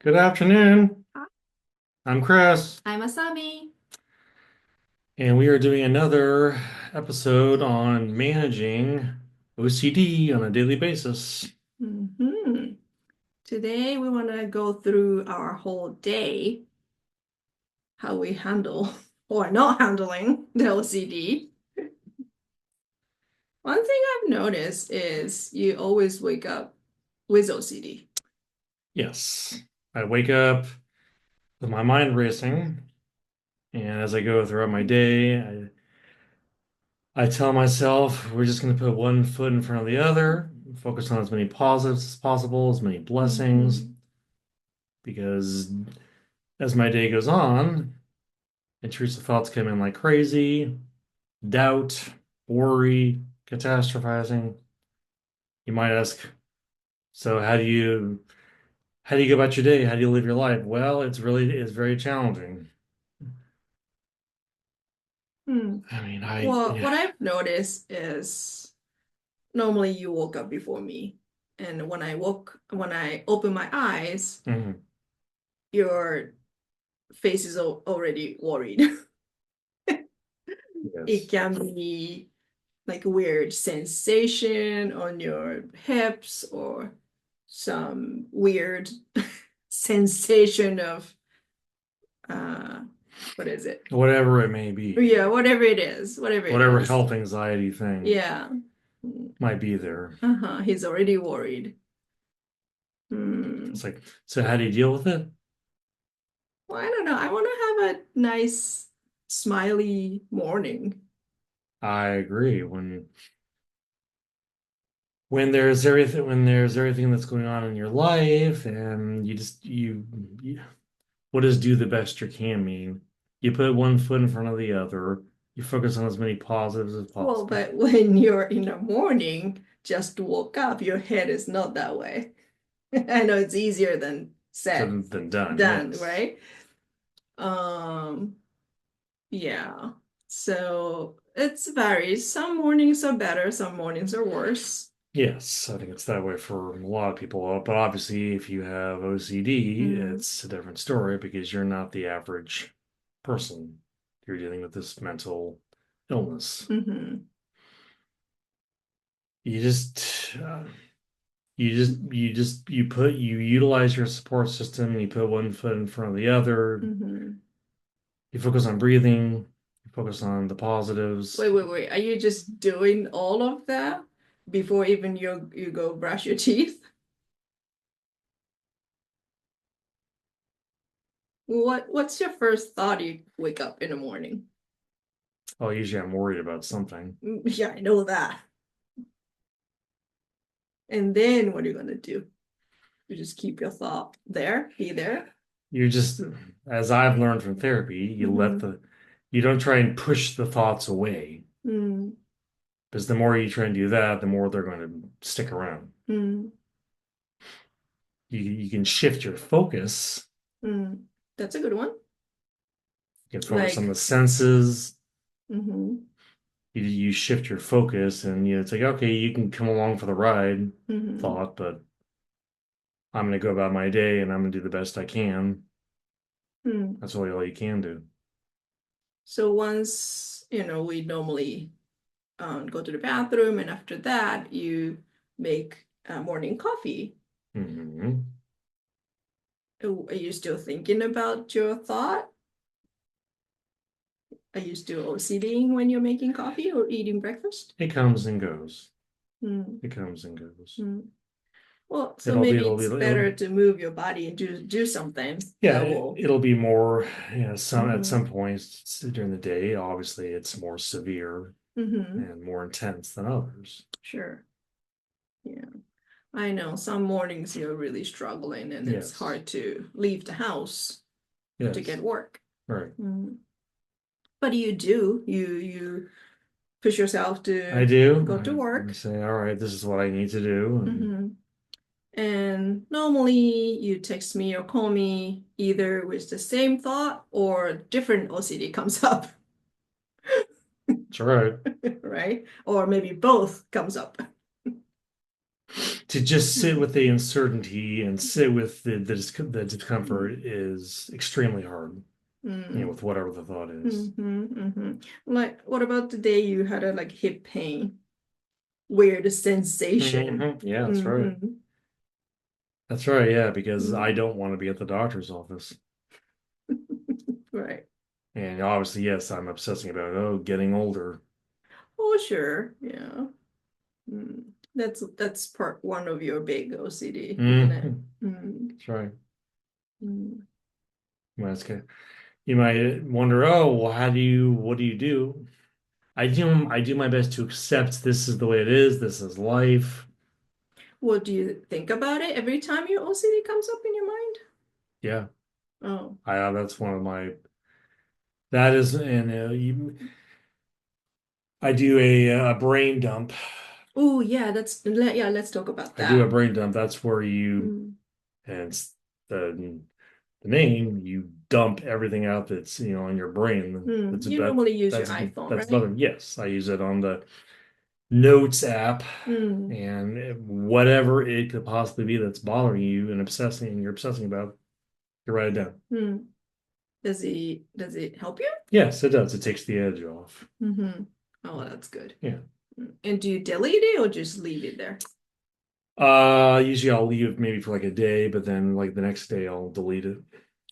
Good afternoon. Hi, I'm Chris, I'm Asami. and we are doing another episode on managing OCD on a daily basis. hmm Today we want to go through our whole day, how we handle or not handling the OCD. One thing I've noticed is you always wake up with OCD. Yes, I wake up with my mind racing, and as I go throughout my day, I tell myself we're just going to put one foot in front of the other, focus on as many positives as possible, as many blessings, hmm because as my day goes on, intrusive thoughts come in like crazy, doubt, worry, catastrophizing. You might ask, so how do you go about your day? How do you live your life? Well, it's very challenging. Hmm. I mean, Well, yeah. what I've noticed is normally you woke up before me, and when I open my eyes, Mhm. your face is already worried. It Yes. can be like a weird sensation on your hips or some weird sensation of uh what is it? Whatever it may be, Yeah, whatever it is, whatever it whatever is. health anxiety thing Yeah. might be there. Uh-huh. He's already worried. Hmm. It's like, so how do you deal with it? Well, I don't know. I want to have a nice smiley morning. I agree. When there's everything that's going on in your life, and you what does do the best you can mean? You put one foot in front of the other. You focus on as many positives as Well, possible. but when you're in the morning, just woke up, your head is not that way. I know it's easier than said Than done, done, yes. right? Um, yeah. So it's varies. Some mornings are better, some mornings are worse. Yes, I think it's that way for a lot of people. But obviously, if you have OCD, Mm, it's a different story because you're not the average person. You're dealing with this mental illness. hmm You just, you utilize your support system and you put one foot in front of the other. hmm You focus on breathing, you focus on the positives. Wait. Are you just doing all of that before even you go brush your teeth? What's your first thought you wake up in the morning? Oh, usually I'm worried about something. Yeah, I know that. And then what are you gonna do? You just keep your thought there, be there. You just, as I've learned from therapy, hmm you don't try and push the thoughts away. mm Because the more you try and do that, the more they're going to stick around. mm You can shift your focus. mm. That's a good one. You can focus on Like, the senses. hmm You shift your focus, and it's like, okay, you can come along for the ride, hmm thought, but I'm going to go about my day and I'm going to do the best I can. mm. That's really all you can do. So once, we normally go to the bathroom, and after that, you make morning coffee. Hmm. Are you still thinking about your thought? Are you still OCDing when you're making coffee or eating breakfast? It comes and goes. Mm, It comes and goes. mm. Well, so It'll be, maybe it'll be, it's it'll, better to move your body and do something yeah, that will. it'll be more, at hmm some points during the day, obviously it's more severe hmm and more intense than others. Sure. Yeah. I know some mornings you're really struggling and it's Yes. hard to leave the house to get Yes. work. Right. Mm. But you do. You push yourself I to do. go to I work. say, all right, this is what I need to do. And hmm And normally you text me or call me either with the same thought or different OCD comes up, it's all right. right? Or maybe both comes up. to just sit Mm, with the uncertainty and sit with the mm, discomfort is extremely hard, mm, with whatever the thought is. mm-hmm. Like, what about the day you had a like hip pain? Weird sensation. Yeah, that's right. Mm-hmm. That's right. Yeah, because I Mm. don't want to be at the doctor's office. Right. And obviously, yes, I'm obsessing about, oh, getting older. Oh, sure. Yeah. Mm. That's part one of your big OCD, isn't it? Hmm. Mm. That's right. Mm. Well, that's good. You might wonder, oh, well, what do you do? I do my best to accept this is the way it is. This is life. Well, do you think about it every time your OCD comes up in your mind? Yeah, Oh. that's one of my, that is, and I do a brain dump. Oh, yeah, yeah, let's talk about I do a that. brain dump. That's where Mm. and it's the name, you dump everything out that's, on your brain. Mm. You normally use your That's, iPhone, that's right? another, yes, I use it on the Notes app Mm. and whatever it could possibly be that's bothering you and you're obsessing about, you write it down. Mm. Does it help you? Yes, it does. It takes the edge off. Mm-hmm. Oh, that's good. Yeah. Mm. And do you delete it or just leave it there? Usually I'll leave it maybe for like a day, but then like the next day I'll delete it.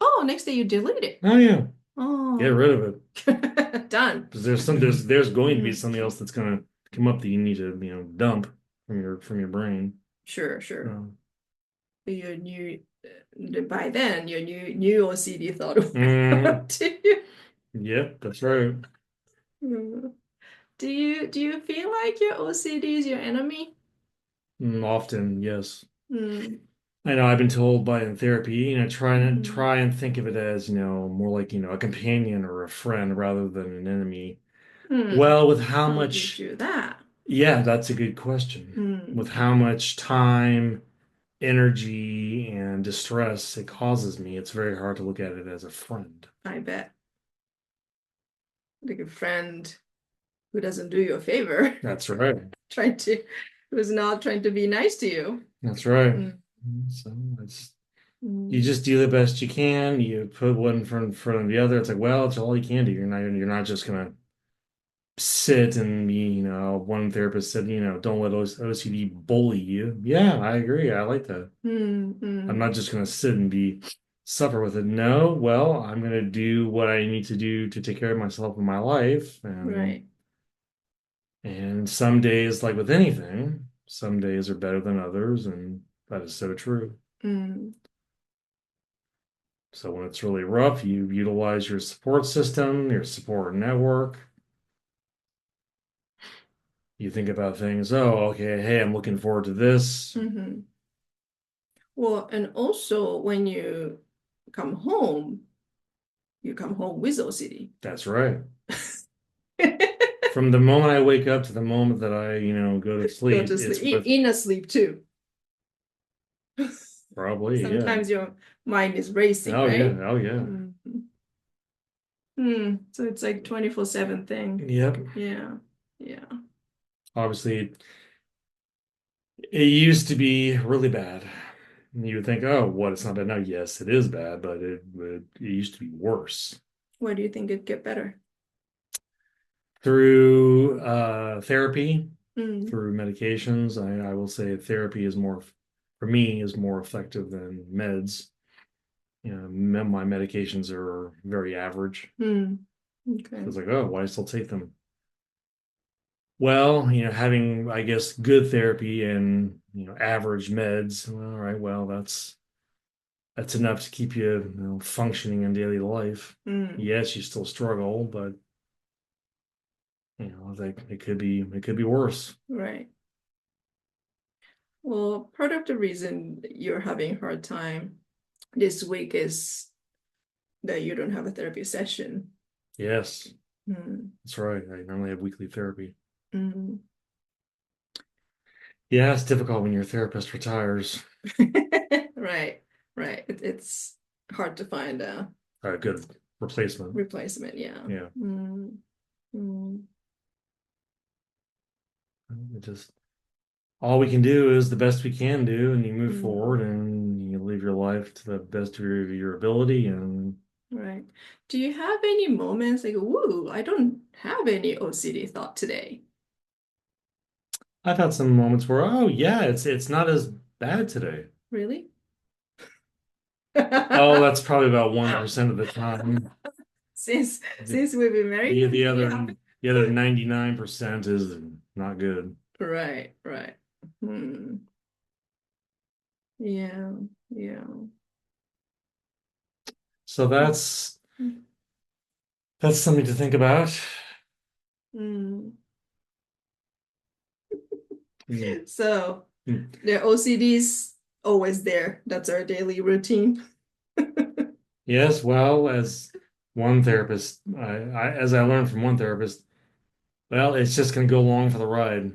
Oh, next day you delete it. Oh yeah, get Oh, rid of it. done. Because there's going to be Mm. something else that's gonna come up that you need to, dump from your brain. Sure, sure. Um, Your new by then your new OCD thought would come mm, up to you. yep, that's right. Mm. Do you feel like your OCD is your enemy? Often, yes. Mm. I know I've been told by in therapy, Mm-hmm. try and think of it as, more like, a companion or a friend rather than an enemy. Mm. Well, with how How do you much, do that? yeah, that's a good question. With Mm. how much time, energy, and distress it causes me, it's very hard to look at it as a friend. I bet. Like a friend who doesn't do you a favor, That's right. trying to who's not trying to be nice to you. That's right. Mm. So it's you Mm. just do the best you can. You put one in front of the other. It's like, well, it's all you can do. You're not just gonna sit and be, one therapist said, don't let OCD bully you. Yeah, I agree. I like that. Mm. I'm Mm. not just gonna sit and be suffer with it. No, well, I'm gonna do what I need to do to take care of myself in my life. Right. And some days, like with anything, some days are better than others, and that is so true. Mm. So when it's really rough, you utilize your support system, your support network. You think about things, oh, okay, hey, I'm looking forward to this. Mm-hmm. Well, and also when you come home with OCD. That's right. From the moment I wake up to the moment that I, go to Go sleep, to sleep, it's with in a sleep too. probably, yeah. Sometimes your mind is racing, Oh yeah, right? oh yeah. Mm. Hmm. So it's like 24/7 thing. Yep. Yeah. Yeah. Obviously, it used to be really bad. You would think, oh, what? It's not bad now. Yes, it is bad, but it used to be worse. Why do you think it'd get better? Through therapy, Mm. through medications, I will say therapy is more, for me, is more effective than meds. My medications are very average. Mm. Okay. So it's like, oh, why still take them? Well, having, I guess, good therapy and, average meds, well, all right, well, that's enough to keep you, functioning in daily life. Mm. Yes, you still struggle, but like it could be worse. Right. Well, part of the reason you're having a hard time this week is that you don't have a therapy session. Yes, Mm. that's right. I normally have weekly therapy. Mm. Yeah, it's difficult when your therapist retires. Right. Right. It's hard to find a A good replacement. replacement. Yeah. Yeah. Mm. Mm. It just all we can do is the best we can do, and you move Mm, forward and you live your life to the best of your ability. And right. Do you have any moments like, woo, I don't have any OCD thought today? I've had some moments where, oh yeah, it's not as bad today. Really? Oh, that's probably about 1% of the time. Since The, since we've been married, the the you other have. the other 99% is not good. Right, right. Hmm. Yeah, yeah. So that's something to think about. Mm. Hmm. So Hmm. the OCD's always there. That's our daily routine. Yes, well, as one therapist, as I learned from one therapist, well, it's just going to go along for the ride.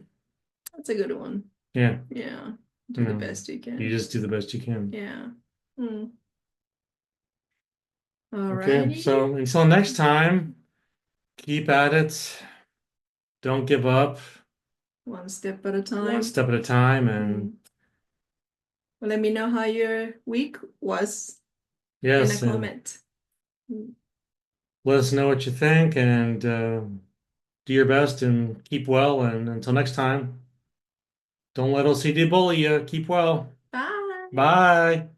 That's a good one. Yeah, Yeah. Do you the know, best you you can. just do the best you can. Yeah. Mm. Okay, Alrighty. so until next time, keep at it. Don't give up. One step at a One time. step at a time, and Mm. Well, let me know how your week was in a yes, and comment. Mm. let us know what you think, and do your best and keep well. And until next time, don't let OCD bully you. Keep well. Bye. Bye.